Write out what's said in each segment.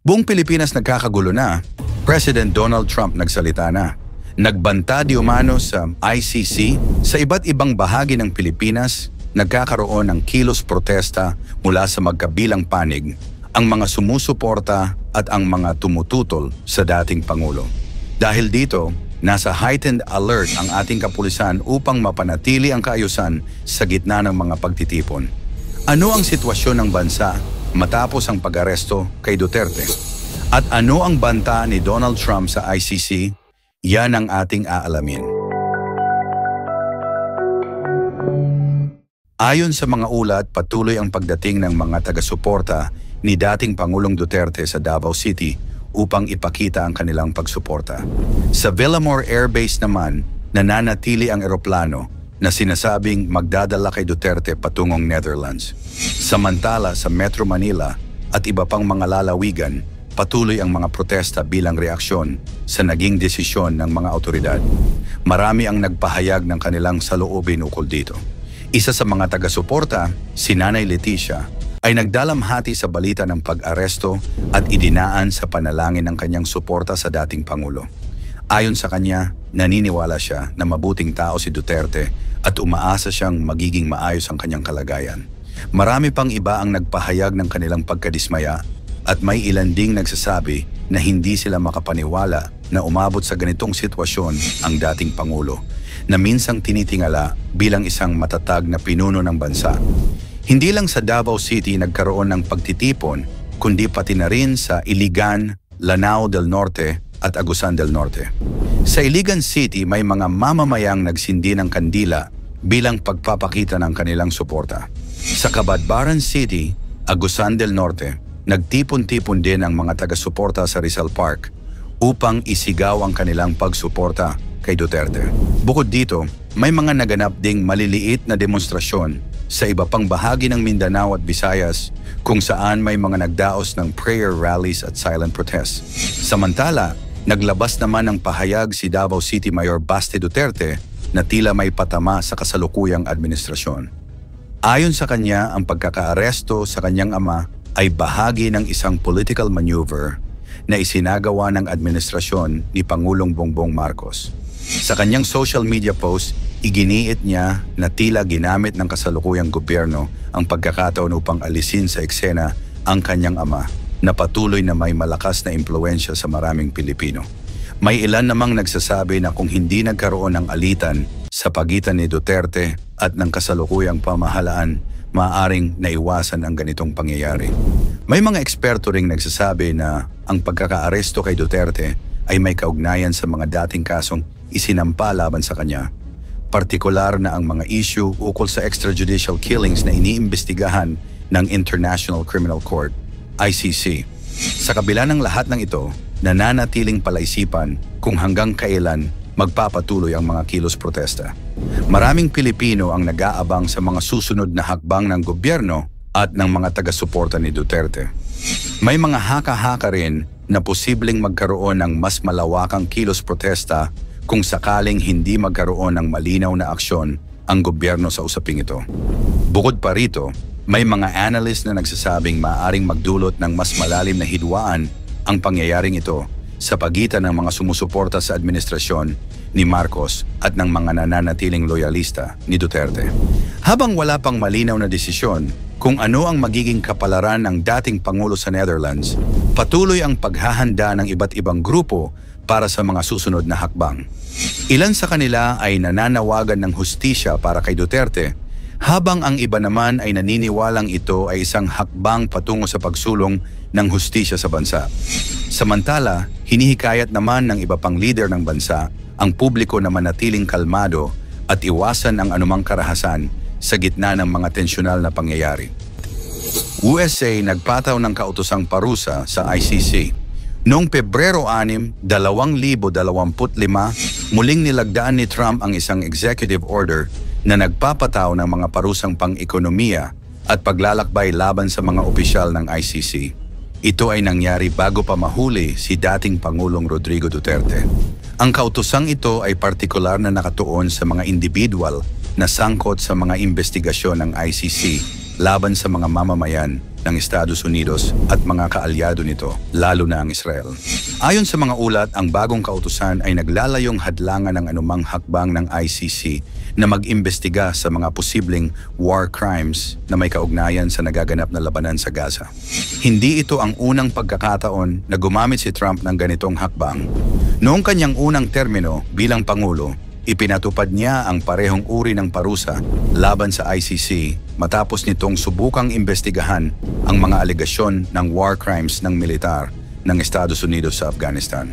Buong Pilipinas nagkakagulo na. President Donald Trump nagsalita na. Nagbanta di umano sa ICC. Sa iba't ibang bahagi ng Pilipinas, nagkakaroon ng kilos protesta mula sa magkabilang panig, ang mga sumusuporta at ang mga tumututol sa dating Pangulo. Dahil dito, nasa heightened alert ang ating kapulisan upang mapanatili ang kaayusan sa gitna ng mga pagtitipon. Ano ang sitwasyon ng bansa matapos ang pag-aresto kay Duterte? At ano ang banta ni Donald Trump sa ICC? Yan ang ating aalamin. Ayon sa mga ulat, patuloy ang pagdating ng mga taga-suporta ni dating Pangulong Duterte sa Davao City upang ipakita ang kanilang pagsuporta. Sa Villamor Air Base naman, nananatili ang eroplano na sinasabing magdadala kay Duterte patungong Netherlands. Samantala sa Metro Manila at iba pang mga lalawigan, patuloy ang mga protesta bilang reaksyon sa naging desisyon ng mga awtoridad. Marami ang nagpahayag ng kanilang saloobin ukol dito. Isa sa mga taga-suporta, si Nanay Leticia, ay nagdalamhati sa balita ng pag-aresto at idinaan sa panalangin ng kanyang suporta sa dating Pangulo. Ayon sa kanya, naniniwala siya na mabuting tao si Duterte at umaasa siyang magiging maayos ang kanyang kalagayan. Marami pang iba ang nagpahayag ng kanilang pagkadismaya at may ilan ding nagsasabi na hindi sila makapaniwala na umabot sa ganitong sitwasyon ang dating Pangulo, na minsang tinitingala bilang isang matatag na pinuno ng bansa. Hindi lang sa Davao City nagkaroon ng pagtitipon, kundi pati na rin sa Iligan, Lanao del Norte at Agusan del Norte. Sa Iligan City may mga mamamayang nagsindi ng kandila bilang pagpapakita ng kanilang suporta. Sa Cabadbaran City, Agusan del Norte, nagtipon-tipon din ang mga taga-suporta sa Rizal Park upang isigaw ang kanilang pagsuporta kay Duterte. Bukod dito, may mga naganap ding maliliit na demonstrasyon sa iba pang bahagi ng Mindanao at Visayas kung saan may mga nagdaos ng prayer rallies at silent protests. Samantala, naglabas naman ng pahayag si Davao City Mayor Baste Duterte na tila may patama sa kasalukuyang administrasyon. Ayon sa kanya, ang pagkakaaresto sa kanyang ama ay bahagi ng isang political maneuver na isinagawa ng administrasyon ni Pangulong Bongbong Marcos. Sa kanyang social media post, iginiit niya na tila ginamit ng kasalukuyang gobyerno ang pagkakataon upang alisin sa eksena ang kanyang ama na patuloy na may malakas na impluwensya sa maraming Pilipino. May ilan namang nagsasabi na kung hindi nagkaroon ng alitan sa pagitan ni Duterte at ng kasalukuyang pamahalaan, maaaring naiwasan ang ganitong pangyayari. May mga eksperto ring nagsasabi na ang pagkakaaresto kay Duterte ay may kaugnayan sa mga dating kasong isinampa laban sa kanya. Partikular na ang mga issue ukol sa extrajudicial killings na iniimbestigahan ng International Criminal Court, ICC. Sa kabila ng lahat ng ito, nananatiling palaisipan kung hanggang kailan magpapatuloy ang mga kilos protesta. Maraming Pilipino ang nag-aabang sa mga susunod na hakbang ng gobyerno at ng mga taga-suporta ni Duterte. May mga haka-haka rin na posibleng magkaroon ng mas malawakang kilos protesta kung sakaling hindi magkaroon ng malinaw na aksyon ang gobyerno sa usaping ito. Bukod pa rito, may mga analyst na nagsasabing maaaring magdulot ng mas malalim na hidwaan ang pangyayaring ito sa pagitan ng mga sumusuporta sa administrasyon ni Marcos at ng mga nananatiling loyalista ni Duterte. Habang wala pang malinaw na desisyon kung ano ang magiging kapalaran ng dating Pangulo sa Netherlands, patuloy ang paghahanda ng iba't ibang grupo para sa mga susunod na hakbang. Ilan sa kanila ay nananawagan ng hustisya para kay Duterte, habang ang iba naman ay naniniwalang ito ay isang hakbang patungo sa pagsulong ng hustisya sa bansa. Samantala, hinihikayat naman ng iba pang leader ng bansa ang publiko na manatiling kalmado at iwasan ang anumang karahasan sa gitna ng mga tensyonal na pangyayari. USA nagpataw ng kautosang parusa sa ICC. Noong Pebrero 6, 2025, muling nilagdaan ni Trump ang isang executive order na nagpapataw ng mga parusang pang-ekonomiya at paglalakbay laban sa mga opisyal ng ICC. Ito ay nangyari bago pa mahuli si dating Pangulong Rodrigo Duterte. Ang kautosang ito ay partikular na nakatuon sa mga individual na sangkot sa mga investigasyon ng ICC laban sa mga mamamayan ng Estados Unidos at mga kaalyado nito, lalo na ang Israel. Ayon sa mga ulat, ang bagong kautusan ay naglalayong hadlangan ng anumang hakbang ng ICC na mag-imbestiga sa mga posibleng war crimes na may kaugnayan sa nagaganap na labanan sa Gaza. Hindi ito ang unang pagkakataon na gumamit si Trump ng ganitong hakbang. Noong kanyang unang termino bilang Pangulo, ipinatupad niya ang parehong uri ng parusa laban sa ICC matapos nitong subukang imbestigahan ang mga alegasyon ng war crimes ng militar ng Estados Unidos sa Afghanistan.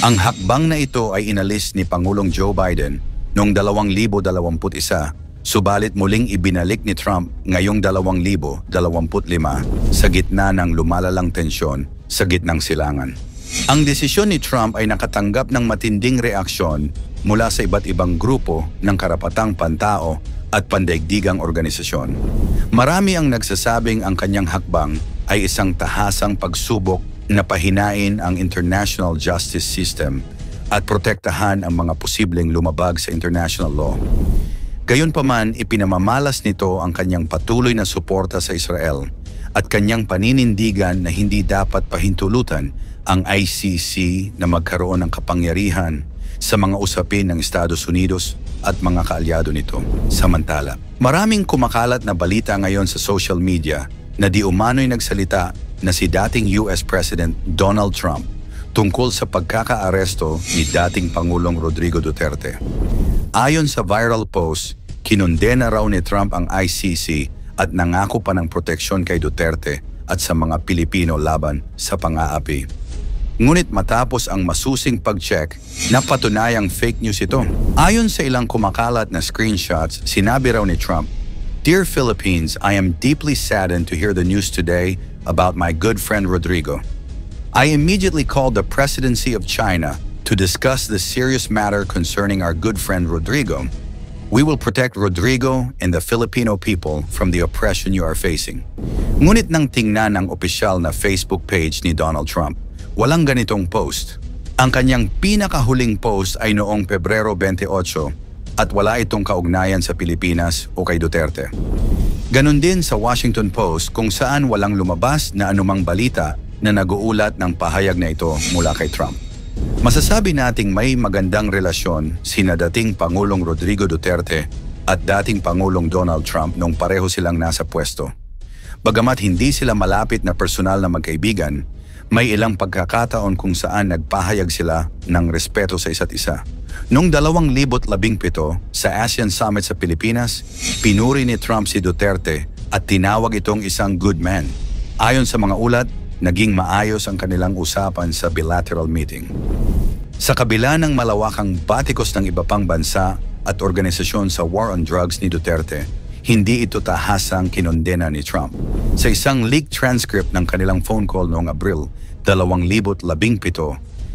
Ang hakbang na ito ay inalis ni Pangulong Joe Biden noong 2021, subalit muling ibinalik ni Trump ngayong 2025 sa gitna ng lumalalang tensyon sa gitnang silangan. Ang desisyon ni Trump ay nakatanggap ng matinding reaksyon mula sa iba't ibang grupo ng karapatang pantao at pandaigdigang organisasyon. Marami ang nagsasabing ang kanyang hakbang ay isang tahasang pagsubok na pahinain ang international justice system at protektahan ang mga posibleng lumabag sa international law. Gayunpaman, ipinamamalas nito ang kanyang patuloy na suporta sa Israel at kanyang paninindigan na hindi dapat pahintulutan ang ICC na magkaroon ng kapangyarihan sa mga usapin ng Estados Unidos at mga kaalyado nito. Samantala, maraming kumakalat na balita ngayon sa social media na di umano'y nagsalita na si dating US President Donald Trump tungkol sa pagkakaaresto ni dating Pangulong Rodrigo Duterte. Ayon sa viral post, kinondena raw ni Trump ang ICC at nangako pa ng proteksyon kay Duterte at sa mga Pilipino laban sa pang-aapi. Ngunit matapos ang masusing pag-check, napatunayang fake news ito. Ayon sa ilang kumakalat na screenshots, sinabi raw ni Trump, "Dear Philippines, I am deeply saddened to hear the news today about my good friend Rodrigo. I immediately called the presidency of China to discuss the serious matter concerning our good friend Rodrigo. We will protect Rodrigo and the Filipino people from the oppression you are facing." Ngunit nang tingnan ang opisyal na Facebook page ni Donald Trump, walang ganitong post. Ang kanyang pinakahuling post ay noong Pebrero 28 at wala itong kaugnayan sa Pilipinas o kay Duterte. Ganon din sa Washington Post kung saan walang lumabas na anumang balita na nag-uulat ng pahayag na ito mula kay Trump. Masasabi nating may magandang relasyon sina dating Pangulong Rodrigo Duterte at dating Pangulong Donald Trump nung pareho silang nasa pwesto. Bagamat hindi sila malapit na personal na magkaibigan, may ilang pagkakataon kung saan nagpahayag sila ng respeto sa isa't isa. Noong 2017 sa ASEAN Summit sa Pilipinas, pinuri ni Trump si Duterte at tinawag itong isang good man. Ayon sa mga ulat, naging maayos ang kanilang usapan sa bilateral meeting. Sa kabila ng malawakang batikos ng iba pang bansa at organisasyon sa war on drugs ni Duterte, hindi ito tahasang kinondena ni Trump. Sa isang leaked transcript ng kanilang phone call noong Abril 2017,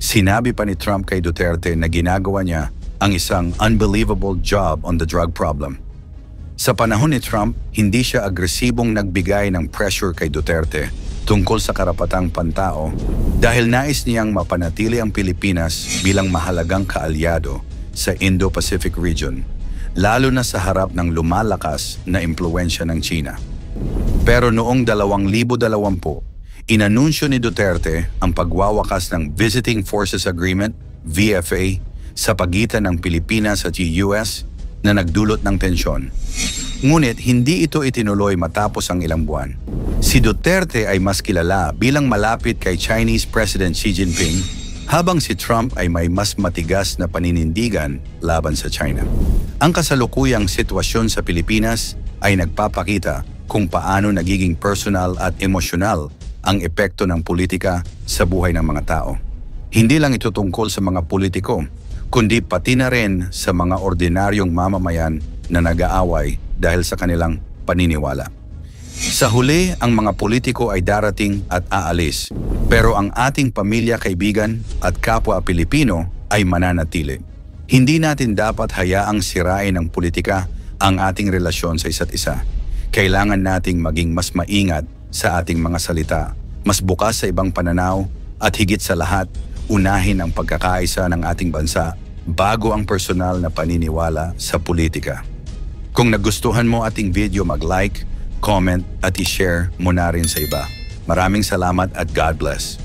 sinabi pa ni Trump kay Duterte na ginagawa niya ang isang unbelievable job on the drug problem. Sa panahon ni Trump, hindi siya agresibong nagbigay ng pressure kay Duterte tungkol sa karapatang pantao dahil nais niyang mapanatili ang Pilipinas bilang mahalagang kaalyado sa Indo-Pacific region, lalo na sa harap ng lumalakas na impluwensya ng China. Pero noong 2020, inanunsyo ni Duterte ang pagwawakas ng Visiting Forces Agreement, VFA, sa pagitan ng Pilipinas at US na nagdulot ng tensyon. Ngunit hindi ito itinuloy matapos ang ilang buwan. Si Duterte ay mas kilala bilang malapit kay Chinese President Xi Jinping, habang si Trump ay may mas matigas na paninindigan laban sa China. Ang kasalukuyang sitwasyon sa Pilipinas ay nagpapakita kung paano nagiging personal at emosyonal ang epekto ng politika sa buhay ng mga tao. Hindi lang ito tungkol sa mga politiko, kundi pati na rin sa mga ordinaryong mamamayan na nag-aaway dahil sa kanilang paniniwala. Sa huli, ang mga politiko ay darating at aalis, pero ang ating pamilya, kaibigan at kapwa Pilipino ay mananatili. Hindi natin dapat hayaang sirain ng politika ang ating relasyon sa isa't isa. Kailangan nating maging mas maingat sa ating mga salita, mas bukas sa ibang pananaw, at higit sa lahat, unahin ang pagkakaisa ng ating bansa bago ang personal na paniniwala sa politika. Kung nagustuhan mo ating video, mag-like, comment at i-share mo na rin sa iba. Maraming salamat at God bless.